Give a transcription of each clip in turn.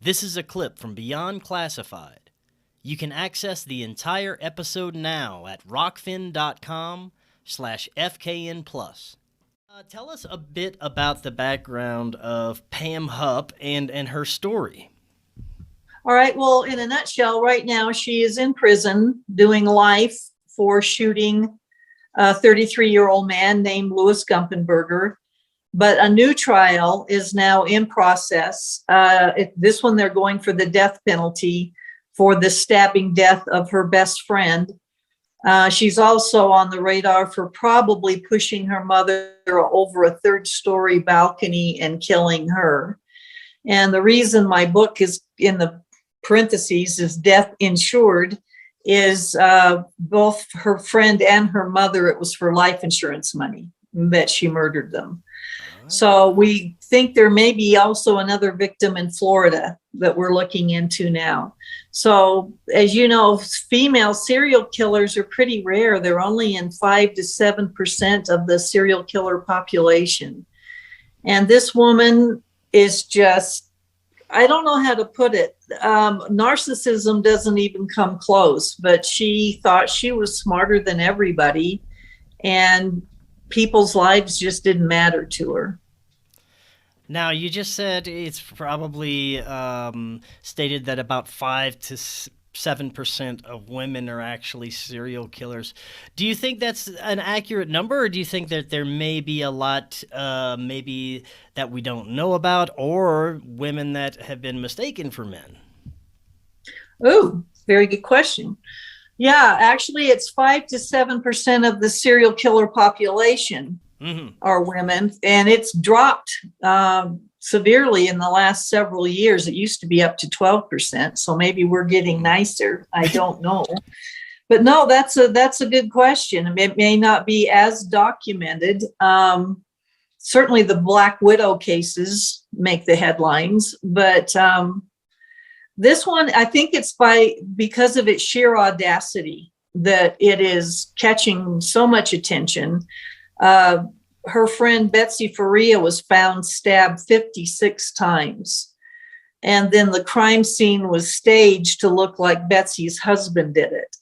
This is a clip from Beyond Classified. You can access the entire episode now at rockfin.com/FKN+. Tell us a bit about the background of Pam Hupp and her story. All right. Well, in a nutshell, right now she is in prison doing life for shooting a 33-year-old man named Louis Gumpenberger. But a new trial is now in process. This one, they're going for the death penalty for the stabbing death of her best friend. She's also on the radar for probably pushing her mother over a third-story balcony and killing her. And the reason my book is in the parentheses is Death Insured is both her friend and her mother, it was for life insurance money that she murdered them. So we think there may be also another victim in Florida that we're looking into now. So as you know, female serial killers are pretty rare. They're only in 5 to 7% of the serial killer population. And this woman is just, I don't know how to put it. Narcissism doesn't even come close, but she thought she was smarter than everybody. And people's lives just didn't matter to her. Now, you just said it's probably stated that about 5 to 7% of women are actually serial killers. Do you think that's an accurate number, or do you think that there may be a lot maybe that we don't know about, or women that have been mistaken for men? Oh, very good question. Yeah, actually, it's 5 to 7% of the serial killer population are women, and it's dropped severely in the last several years. It used to be up to 12%, so maybe we're getting nicer. I don't know. But no, that's a good question. It may not be as documented. Certainly the Black Widow cases make the headlines, but this one, I think it's because of its sheer audacity that it is catching so much attention. Her friend Betsy Faria was found stabbed 56 times. And then the crime scene was staged to look like Betsy's husband did it.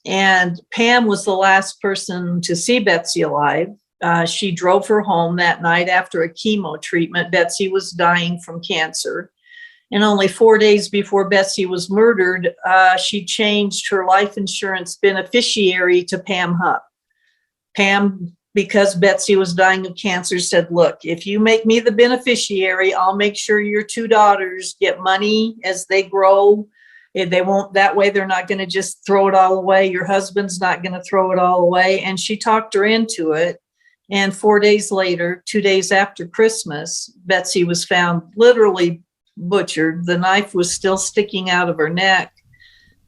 And Pam was the last person to see Betsy alive. She drove her home that night after a chemo treatment. Betsy was dying from cancer. And only 4 days before Betsy was murdered, she changed her life insurance beneficiary to Pam Hupp. Pam, because Betsy was dying of cancer, said, look, if you make me the beneficiary, I'll make sure your 2 daughters get money as they grow. They won't, that way they're not going to just throw it all away. Your husband's not going to throw it all away. And she talked her into it. And 4 days later, 2 days after Christmas, Betsy was found literally butchered. The knife was still sticking out of her neck,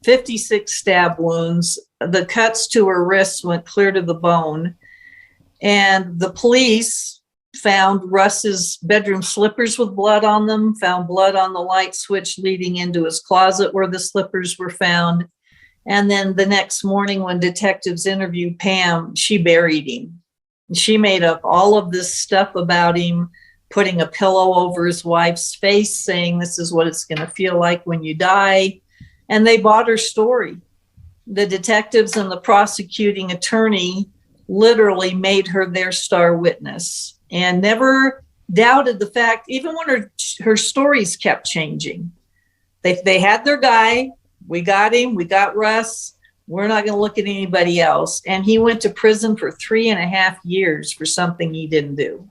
56 stab wounds. The cuts to her wrists went clear to the bone. And the police found Russ's bedroom slippers with blood on them, found blood on the light switch leading into his closet where the slippers were found. And then the next morning when detectives interviewed Pam, she buried him. She made up all of this stuff about him, putting a pillow over his wife's face, saying this is what it's going to feel like when you die. And they bought her story. The detectives and the prosecuting attorney literally made her their star witness and never doubted the fact, even when her stories kept changing. They had their guy. We got him. We got Russ. We're not going to look at anybody else. And he went to prison for 3.5 years for something he didn't do.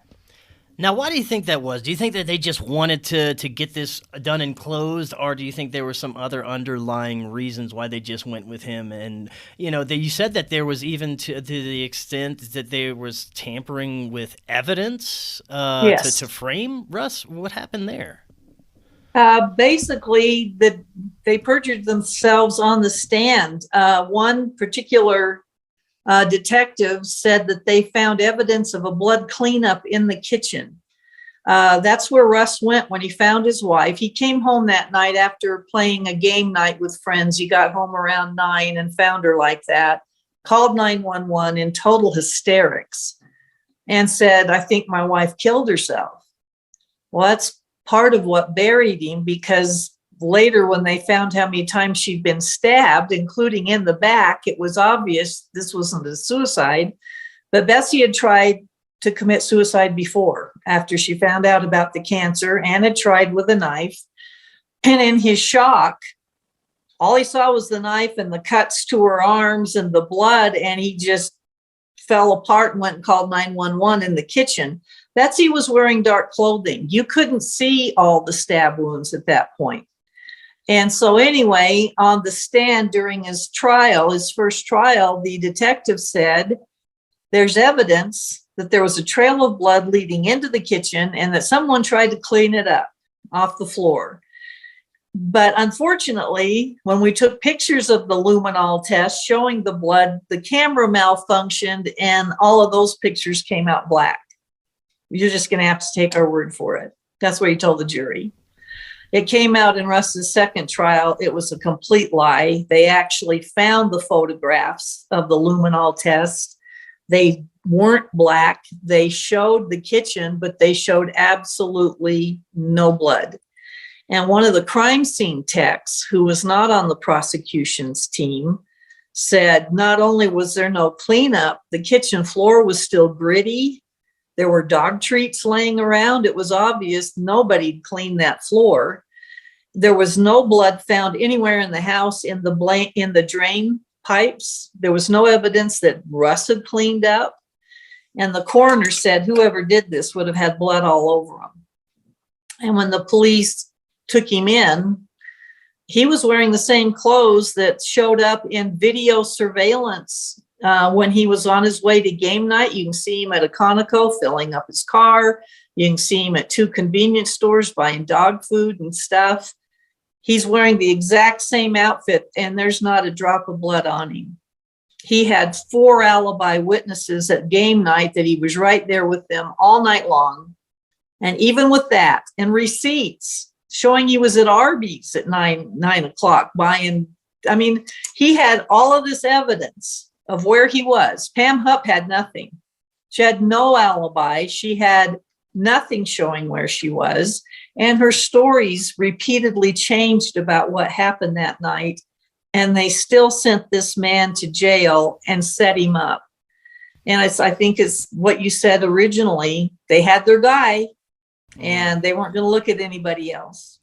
Now, why do you think that was? Do you think that they just wanted to get this done and closed, or do you think there were some other underlying reasons why they just went with him? And, you know, you said that there was even to the extent that there was tampering with evidence Yes. to frame Russ. What happened there? Basically, they perjured themselves on the stand. One particular detective said that they found evidence of a blood cleanup in the kitchen. That's where Russ went when he found his wife. He came home that night after playing a game night with friends. He got home around 9 and found her like that, called 911 in total hysterics and said, I think my wife killed herself. Well, that's part of what buried him, because later when they found how many times she'd been stabbed, including in the back, it was obvious this wasn't a suicide. But Bessie had tried to commit suicide before, after she found out about the cancer, and had tried with a knife. And in his shock, all he saw was the knife and the cuts to her arms and the blood, and he just fell apart and went and called 911 in the kitchen. Betsy was wearing dark clothing. You couldn't see all the stab wounds at that point. And so anyway, on the stand during his trial, his first trial, the detective said, there's evidence that there was a trail of blood leading into the kitchen and that someone tried to clean it up off the floor. But unfortunately, when we took pictures of the luminol test showing the blood, the camera malfunctioned and all of those pictures came out black. You're just going to have to take our word for it. That's what he told the jury. It came out in Russ's second trial. It was a complete lie. They actually found the photographs of the luminol test. They weren't black. They showed the kitchen, but they showed absolutely no blood. And one of the crime scene techs, who was not on the prosecution's team, said not only was there no cleanup, the kitchen floor was still gritty. There were dog treats laying around. It was obvious nobody cleaned that floor. There was no blood found anywhere in the house in the drain pipes. There was no evidence that Russ had cleaned up. And the coroner said whoever did this would have had blood all over him. And when the police took him in, he was wearing the same clothes that showed up in video surveillance when he was on his way to game night. You can see him at a Conoco filling up his car. You can see him at 2 convenience stores buying dog food and stuff. He's wearing the exact same outfit, and there's not a drop of blood on him. He had 4 alibi witnesses at game night that he was right there with them all night long. And even with that, and receipts showing he was at Arby's at 9 o'clock buying, I mean, he had all of this evidence of where he was. Pam Hupp had nothing. She had no alibi. She had nothing showing where she was. And her stories repeatedly changed about what happened that night. And they still sent this man to jail and set him up. And I think it's what you said originally. They had their guy and they weren't going to look at anybody else.